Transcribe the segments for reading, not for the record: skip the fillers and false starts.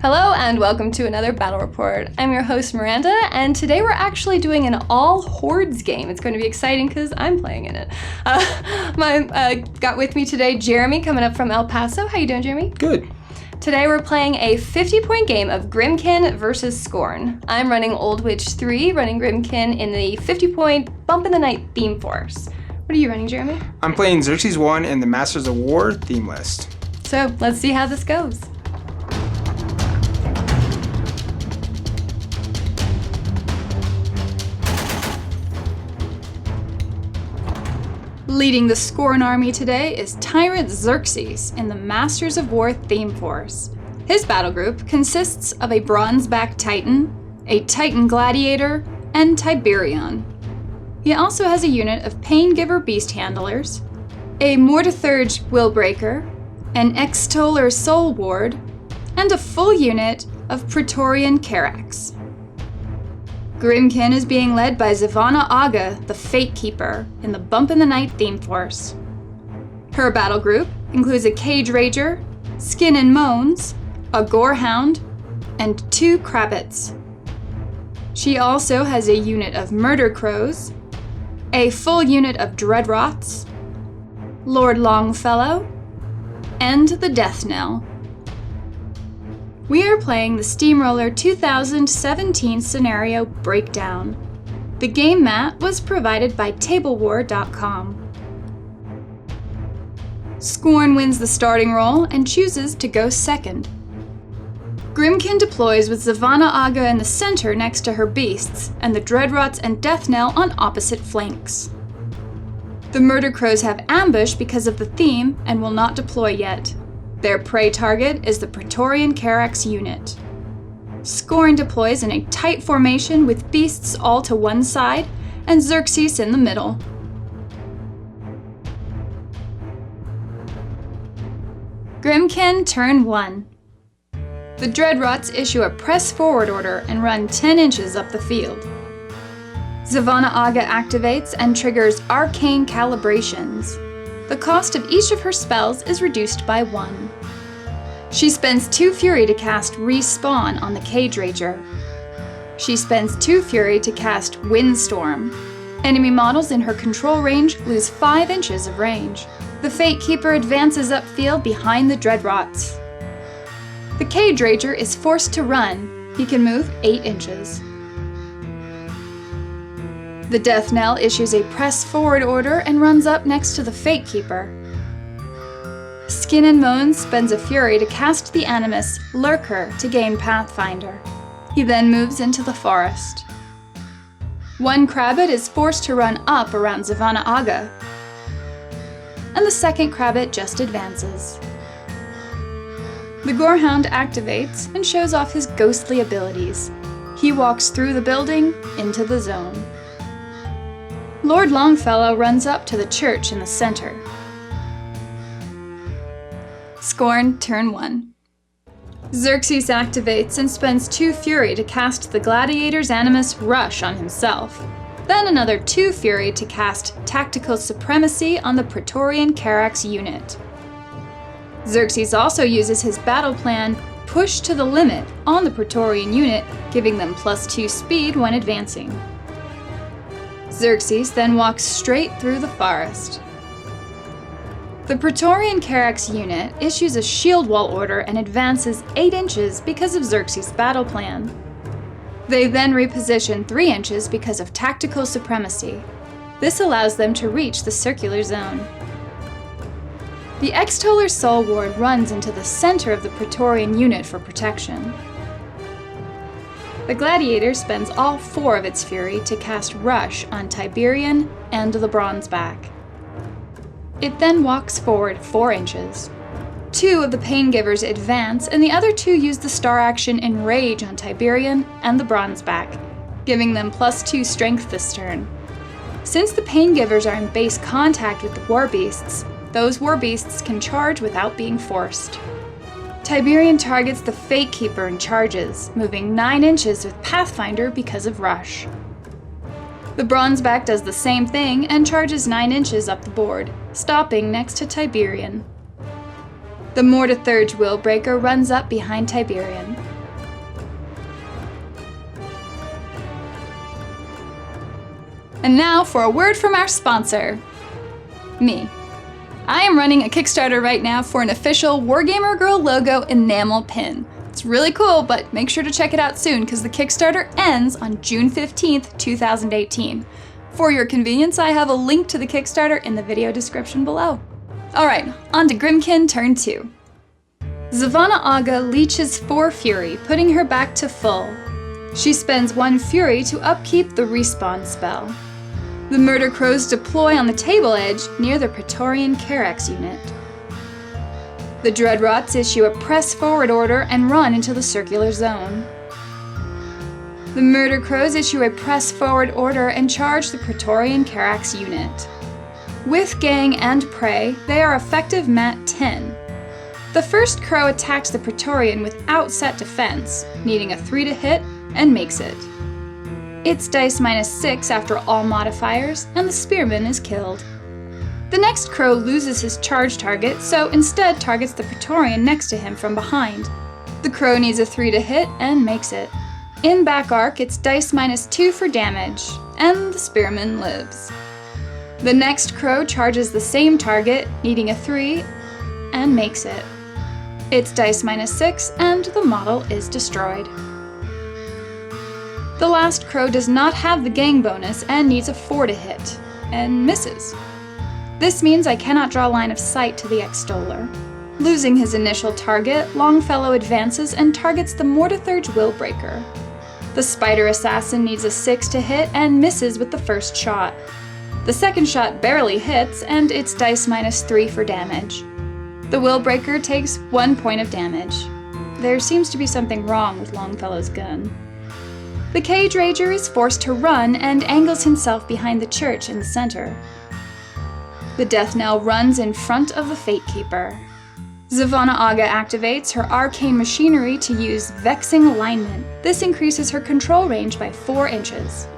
Hello and welcome to another battle report. I'm your host Miranda, and today we're actually doing an all Hordes game. It's going to be exciting because I'm playing in it. Got with me today Jeremy, coming up from El Paso. How you doing, Jeremy? Good. Today we're playing a 50-point game of Grymkin versus Skorne. I'm running Old Witch 3, running Grimkin in the 50-point Bump in the Night theme force. What are you running, Jeremy? I'm playing Xerxis 1 in the Masters of War theme list. So let's see how this goes. Leading the Skorne army today is Tyrant Xerxis in the Masters of War theme force. His battle group consists of a bronze-backed Titan, a Titan Gladiator, and Tiberion. He also has a unit of Paingiver Beast Handlers, a Mortithurge Willbreaker, an Extoller Soul Ward, and a full unit of Praetorian Xerxis. Grimkin is being led by Zevanna Agha, the Fate Keeper, in the Bump in the Night theme force. Her battle group includes a Cage Rager, Skin and Moans, a Gorehound, and 2 Krabbits. She also has a unit of Murder Crows, a full unit of Dreadrots, Lord Longfellow, and the Death Knell. We are playing the Steamroller 2017 Scenario Breakdown. The game mat was provided by TableWar.com. Skorne wins the starting roll and chooses to go second. Grymkin deploys with Zevanna Agha in the center next to her beasts, and the Dreadrots and Death Knell on opposite flanks. The Murder Crows have ambush because of the theme and will not deploy yet. Their prey target is the Praetorian Xerxis unit. Skorne deploys in a tight formation with beasts all to one side and Xerxis in the middle. Grymkin turn 1. The Dreadrots issue a press forward order and run 10 inches up the field. Zevanna Agha activates and triggers arcane calibrations. The cost of each of her spells is reduced by 1. She spends 2 Fury to cast Respawn on the Cage Rager. She spends 2 Fury to cast Windstorm. Enemy models in her control range lose 5 inches of range. The Fate Keeper advances upfield behind the Dreadrots. The Cage Rager is forced to run. He can move 8 inches. The Death Knell issues a press forward order and runs up next to the Fate Keeper. Skin and Moans spends a Fury to cast the Animus Lurker to gain Pathfinder. He then moves into the forest. 1 Krabbit is forced to run up around Zevanna Agha, and the second Krabbit just advances. The Gorehound activates and shows off his ghostly abilities. He walks through the building into the zone. Lord Longfellow runs up to the church in the center. Skorne, turn 1. Xerxis activates and spends 2 Fury to cast the Gladiator's Animus Rush on himself, then another 2 Fury to cast Tactical Supremacy on the Praetorian Xerxis unit. Xerxis also uses his battle plan Push to the Limit on the Praetorian unit, giving them +2 speed when advancing. Xerxis then walks straight through the forest. The Praetorian Xerxis unit issues a shield wall order and advances 8 inches because of Xerxis' battle plan. They then reposition 3 inches because of tactical supremacy. This allows them to reach the circular zone. The Extoller Soul Ward runs into the center of the Praetorian unit for protection. The Gladiator spends all 4 of its Fury to cast Rush on Tiberion and the Bronzeback. It then walks forward 4 inches. 2 of the Paingivers advance, and the other 2 use the star action Enrage on Tiberion and the Bronzeback, giving them +2 strength this turn. Since the Paingivers are in base contact with the War Beasts, those War Beasts can charge without being forced. Tiberion targets the Fate Keeper and charges, moving 9 inches with Pathfinder because of Rush. The Bronzeback does the same thing and charges 9 inches up the board, stopping next to Tiberion. The Mortithurge Willbreaker runs up behind Tiberion. And now for a word from our sponsor, me. I am running a Kickstarter right now for an official Wargamer Girl logo enamel pin. It's really cool, but make sure to check it out soon because the Kickstarter ends on June 15th, 2018. For your convenience, I have a link to the Kickstarter in the video description below. Alright, on to Grimkin Turn 2. Zevanna Agha leeches 4 Fury, putting her back to full. She spends 1 Fury to upkeep the respawn spell. The Murder Crows deploy on the table edge near the Praetorian Xerxis unit. The Dreadrots issue a press forward order and run into the circular zone. The Murder Crows issue a press forward order and charge the Praetorian Xerxis unit. With Gang and Prey, they are effective mat 10. The first Crow attacks the Praetorian without set defense, needing a 3 to hit, and makes it. It's dice -6 after all modifiers, and the Spearman is killed. The next Crow loses his charge target, so instead targets the Praetorian next to him from behind. The Crow needs a 3 to hit, and makes it. In back arc, it's dice -2 for damage, and the Spearman lives. The next Crow charges the same target, needing a 3, and makes it. It's dice -6, and the model is destroyed. The last Crow does not have the gang bonus and needs a 4 to hit, and misses. This means I cannot draw line of sight to the Extoller. Losing his initial target, Longfellow advances and targets the Mortithurge Willbreaker. The Spider Assassin needs a 6 to hit and misses with the first shot. The second shot barely hits, and it's dice -3 for damage. The Willbreaker takes 1 point of damage. There seems to be something wrong with Longfellow's gun. The Cage Rager is forced to run and angles himself behind the church in the center. The Death Knell runs in front of the Fate Keeper. Zevanna Agha activates her arcane machinery to use Vexing Alignment. This increases her control range by 4 inches.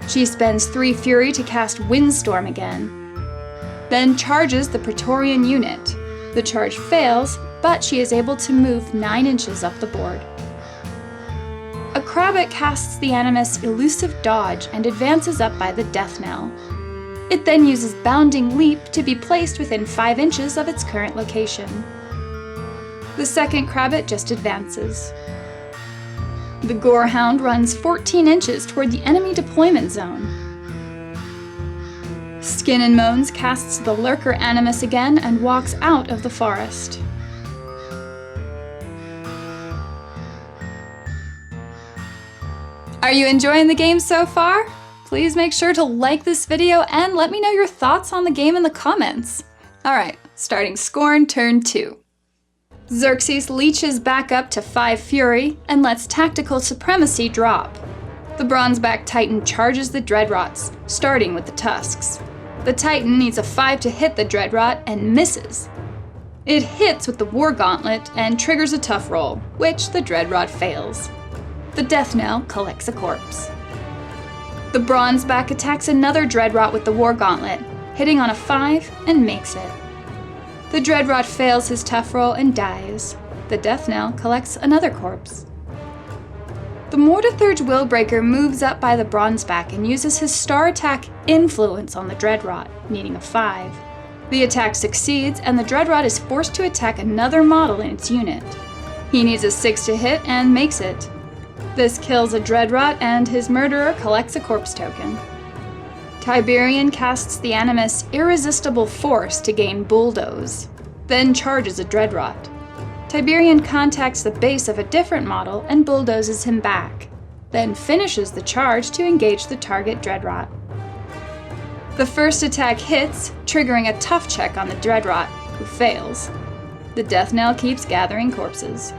She spends 3 Fury to cast Windstorm again, then charges the Praetorian unit. The charge fails, but she is able to move 9 inches up the board. A Krabbit casts the Animus Elusive Dodge and advances up by the Death Knell. It then uses Bounding Leap to be placed within 5 inches of its current location. The second Krabbit just advances. The Gorehound runs 14 inches toward the enemy deployment zone. Skin and Moans casts the Lurker Animus again and walks out of the forest. Are you enjoying the game so far? Please make sure to like this video and let me know your thoughts on the game in the comments. Alright, starting Skorne Turn 2. Xerxis leeches back up to 5 Fury and lets Tactical Supremacy drop. The Bronzeback Titan charges the Dreadrots, starting with the Tusks. The Titan needs a 5 to hit the Dreadrot and misses. It hits with the War Gauntlet and triggers a tough roll, which the Dreadrot fails. The Death Knell collects a corpse. The Bronzeback attacks another Dreadrot with the War Gauntlet, hitting on a 5 and makes it. The Dreadrot fails his tough roll and dies. The Death Knell collects another corpse. The Mortithurge Willbreaker moves up by the Bronzeback and uses his Star Attack Influence on the Dreadrot, needing a 5. The attack succeeds, and the Dreadrot is forced to attack another model in its unit. He needs a 6 to hit and makes it. This kills a Dreadrot, and his murderer collects a corpse token. Tiberian casts the Animus Irresistible Force to gain Bulldoze, then charges a Dreadrot. Tiberian contacts the base of a different model and bulldozes him back, then finishes the charge to engage the target Dreadrot. The first attack hits, triggering a tough check on the Dreadrot, who fails. The Death Knell keeps gathering corpses.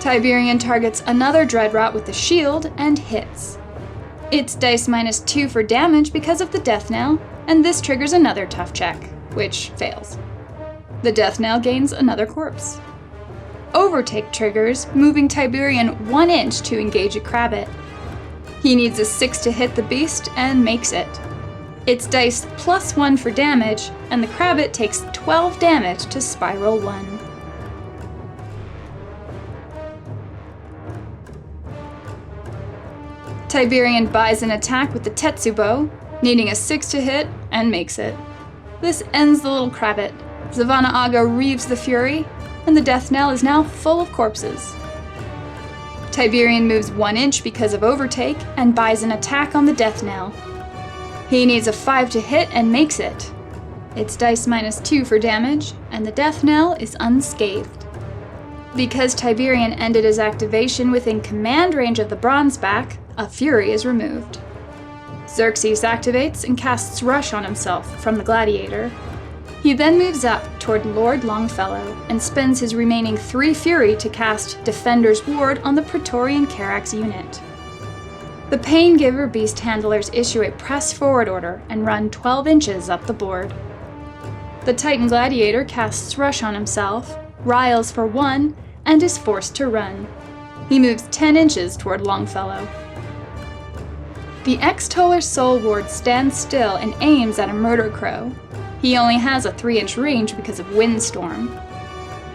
Tiberian targets another Dreadrot with a shield and hits. It's dice -2 for damage because of the Death Knell, and this triggers another tough check, which fails. The Death Knell gains another corpse. Overtake triggers, moving Tiberian 1 inch to engage a Krabbit. He needs a 6 to hit the beast and makes it. It's dice +1 for damage, and the Krabbit takes 12 damage to Spiral 1. Tiberian buys an attack with the Tetsubo, needing a 6 to hit, and makes it. This ends the little crabbit. Zevanna Agha reaves the fury, and the death knell is now full of corpses. Tiberian moves 1 inch because of overtake, and buys an attack on the death knell. He needs a 5 to hit and makes it. It's dice -2 for damage, and the death knell is unscathed. Because Tiberian ended his activation within command range of the Bronzeback, a fury is removed. Xerxis activates and casts Rush on himself from the Gladiator. He then moves up toward Lord Longfellow and spends his remaining 3 fury to cast Defender's Ward on the Praetorian Xerxis unit. The Paingiver Beast Handlers issue a press forward order and run 12 inches up the board. The Titan Gladiator casts Rush on himself, riles for 1, and is forced to run. He moves 10 inches toward Longfellow. The X-Toller Soul Ward stands still and aims at a Murder Crow. He only has a 3-inch range because of Windstorm.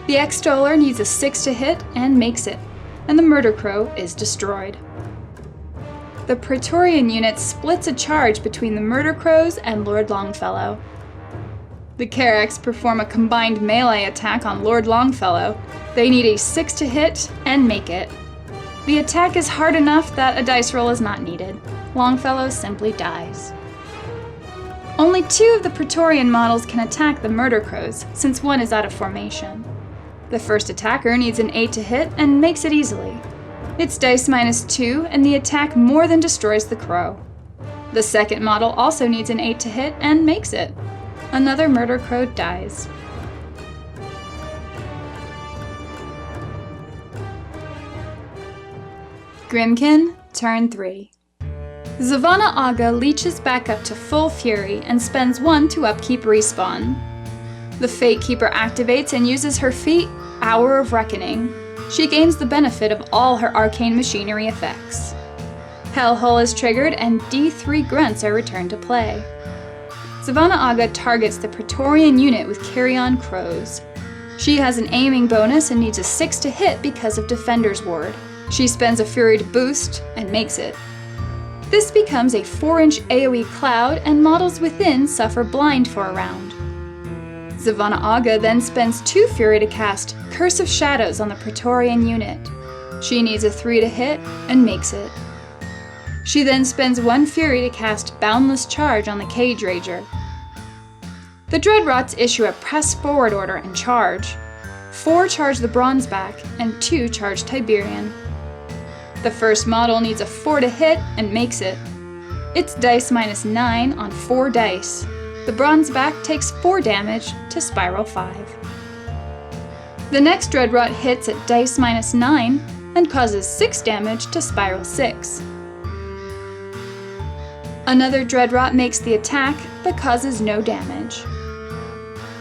The X-Toller needs a 6 to hit and makes it, and the Murder Crow is destroyed. The Praetorian unit splits a charge between the Murder Crows and Lord Longfellow. The Xerxis perform a combined melee attack on Lord Longfellow. They need a 6 to hit and make it. The attack is hard enough that a dice roll is not needed. Longfellow simply dies. Only 2 of the Praetorian models can attack the Murder Crows, since 1 is out of formation. The first attacker needs an 8 to hit and makes it easily. It's dice -2, and the attack more than destroys the crow. The second model also needs an 8 to hit and makes it. Another Murder Crow dies. Grimkin, turn 3. Zevanna Agha leeches back up to full fury and spends 1 to upkeep respawn. The Fate Keeper activates and uses her feat, Hour of Reckoning. She gains the benefit of all her arcane machinery effects. Hellhole is triggered and D3 grunts are returned to play. Zevanna Agha targets the Praetorian unit with Carrion Crows. She has an aiming bonus and needs a 6 to hit because of Defender's Ward. She spends a fury to boost and makes it. This becomes a 4-inch AoE cloud and models within suffer blind for a round. Zevanna Agha then spends 2 fury to cast Curse of Shadows on the Praetorian unit. She needs a 3 to hit and makes it. She then spends 1 fury to cast Boundless Charge on the Cage Rager. The Dreadrots issue a press forward order and charge. 4 charge the Bronzeback and 2 charge Tiberian. The first model needs a 4 to hit and makes it. It's dice -9 on 4 dice. The Bronzeback takes 4 damage to Spiral 5. The next Dreadrot hits at dice -9 and causes 6 damage to Spiral 6. Another Dreadrot makes the attack but causes no damage.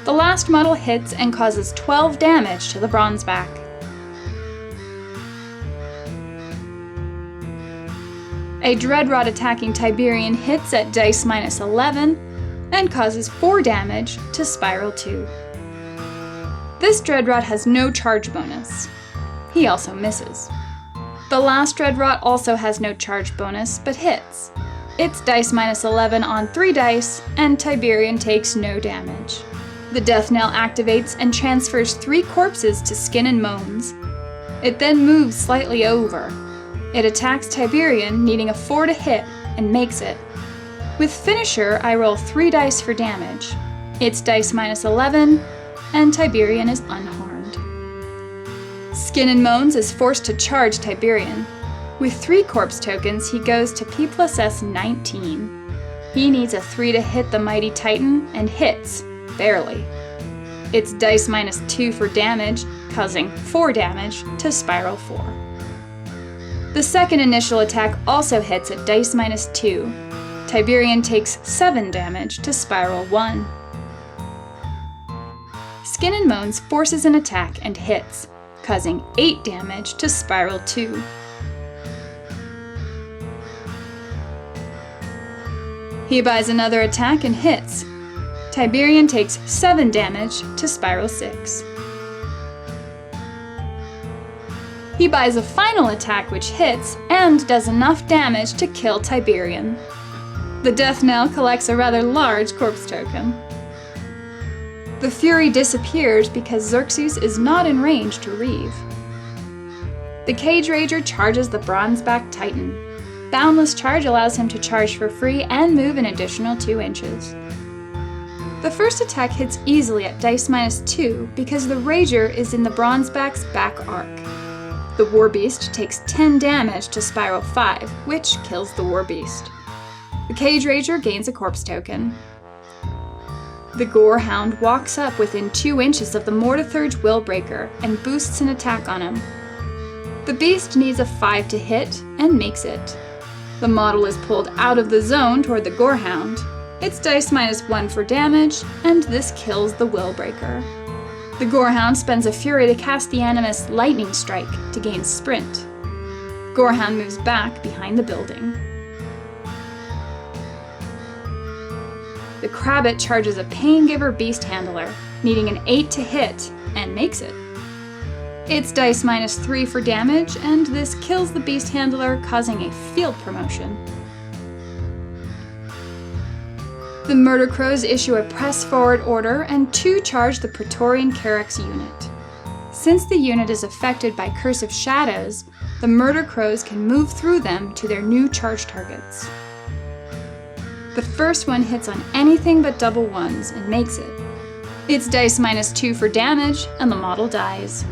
The last model hits and causes 12 damage to the Bronzeback. A Dreadrot attacking Tiberian hits at dice -11 and causes 4 damage to Spiral 2. This Dreadrot has no charge bonus. He also misses. The last Dreadrot also has no charge bonus, but hits. It's dice -11 on 3 dice, and Tiberian takes no damage. The Death Knell activates and transfers 3 corpses to Skin and Moans. It then moves slightly over. It attacks Tiberian, needing a 4 to hit, and makes it. With Finisher, I roll 3 dice for damage. It's dice -11, and Tiberian is unharmed. Skin and Moans is forced to charge Tiberian. With 3 corpse tokens, he goes to P+S 19. He needs a 3 to hit the Mighty Titan, and hits, barely. It's dice -2 for damage, causing 4 damage to Spiral 4. The second initial attack also hits at dice -2. Tiberian takes 7 damage to Spiral 1. Skin and Moans forces an attack and hits, causing 8 damage to Spiral 2. He buys another attack and hits. Tiberian takes 7 damage to Spiral 6. He buys a final attack which hits and does enough damage to kill Tiberian. The death knell collects a rather large corpse token. The Fury disappears because Xerxis is not in range to Reeve. The Cage Rager charges the Bronzeback Titan. Boundless Charge allows him to charge for free and move an additional 2 inches. The first attack hits easily at dice -2 because the Rager is in the Bronzeback's back arc. The Warbeast takes 10 damage to Spiral 5, which kills the Warbeast. The Cage Rager gains a corpse token. The Gorehound walks up within 2 inches of the Mortithurge Willbreaker and boosts an attack on him. The beast needs a 5 to hit and makes it. The model is pulled out of the zone toward the Gorehound. It's dice -1 for damage, and this kills the Willbreaker. The Gorehound spends a Fury to cast the Animus Lightning Strike to gain sprint. Gorehound moves back behind the building. The Crabbit charges a Paingiver Beast Handler, needing an 8 to hit, and makes it. It's dice -3 for damage, and this kills the Beast Handler, causing a field promotion. The Murder Crows issue a press forward order and 2 charge the Praetorian Xerxis unit. Since the unit is affected by Curse of Shadows, the Murder Crows can move through them to their new charge targets. The first one hits on anything but double ones and makes it. It's dice -2 for damage, and the model dies.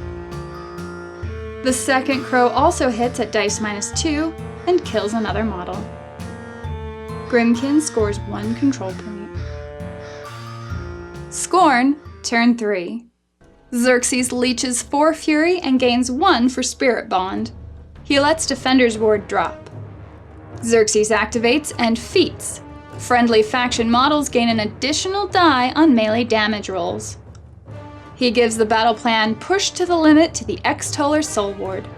The second crow also hits at dice -2 and kills another model. Grimkin scores 1 control point. Skorne, turn 3. Xerxis leeches 4 Fury and gains 1 for Spirit Bond. He lets Defender's Ward drop. Xerxis activates and feats. Friendly faction models gain an additional die on melee damage rolls. He gives the battle plan push to the limit to the X-Toller Soul Ward.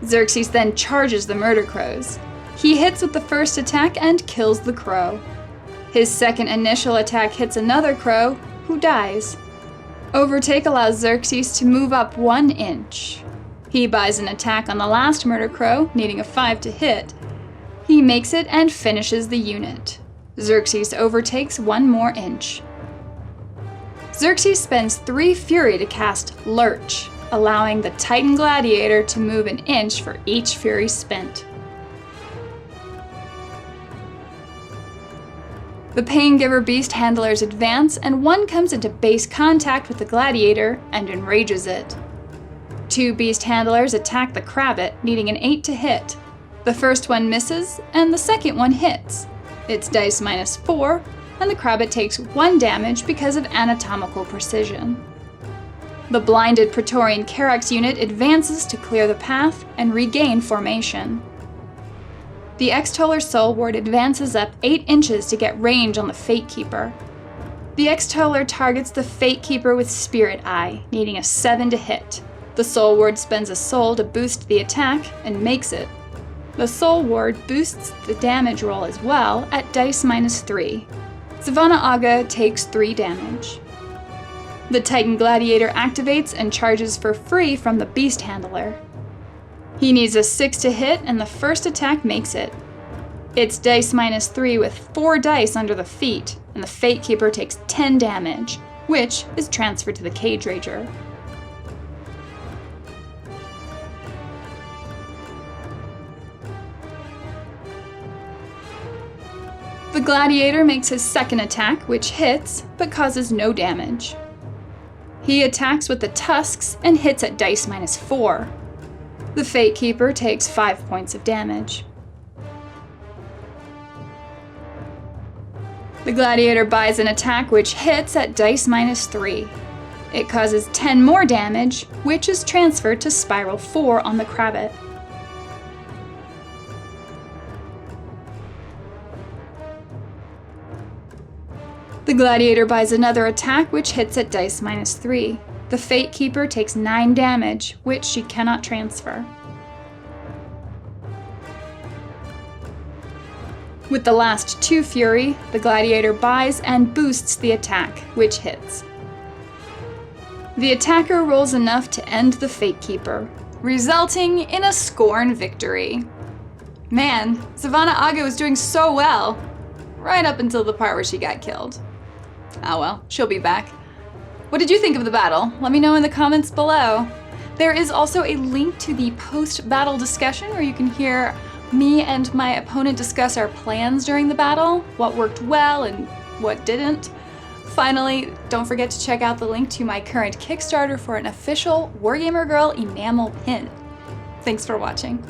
Xerxis then charges the Murder Crows. He hits with the first attack and kills the crow. His second initial attack hits another crow, who dies. Overtake allows Xerxis to move up 1 inch. He buys an attack on the last Murder Crow, needing a 5 to hit. He makes it and finishes the unit. Xerxis overtakes 1 more inch. Xerxis spends 3 Fury to cast Lurch, allowing the Titan Gladiator to move 1 inch for each Fury spent. The Paingiver Beast Handlers advance, and one comes into base contact with the Gladiator and enrages it. 2 Beast Handlers attack the Crabbit, needing an 8 to hit. The first one misses, and the second one hits. It's dice -4, and the Crabbit takes 1 damage because of anatomical precision. The blinded Praetorian Xerxis unit advances to clear the path and regain formation. The X-Toller Soul Ward advances up 8 inches to get range on the Fate Keeper. The X-Toller targets the Fate Keeper with Spirit Eye, needing a 7 to hit. The Soul Ward spends a soul to boost the attack and makes it. The Soul Ward boosts the damage roll as well at dice -3. Zevanna Agha takes 3 damage. The Titan Gladiator activates and charges for free from the Beast Handler. He needs a 6 to hit, and the first attack makes it. It's dice -3 with 4 dice under the feet, and the Fate Keeper takes 10 damage, which is transferred to the Cage Rager. The Gladiator makes his second attack, which hits, but causes no damage. He attacks with the tusks and hits at dice -4. The Fate Keeper takes 5 points of damage. The Gladiator buys an attack which hits at dice -3. It causes 10 more damage, which is transferred to Spiral 4 on the Crabbit. The Gladiator buys another attack which hits at dice -3. The Fate Keeper takes 9 damage, which she cannot transfer. With the last 2 Fury, the Gladiator buys and boosts the attack, which hits. The attacker rolls enough to end the Fate Keeper. resulting in a Skorne victory. Man, Zevanna Agha was doing so well, right up until the part where she got killed. Oh well, she'll be back. What did you think of the battle? Let me know in the comments below. There is also a link to the post-battle discussion where you can hear me and my opponent discuss our plans during the battle, what worked well and what didn't. Finally, don't forget to check out the link to my current Kickstarter for an official Wargamer Girl enamel pin. Thanks for watching.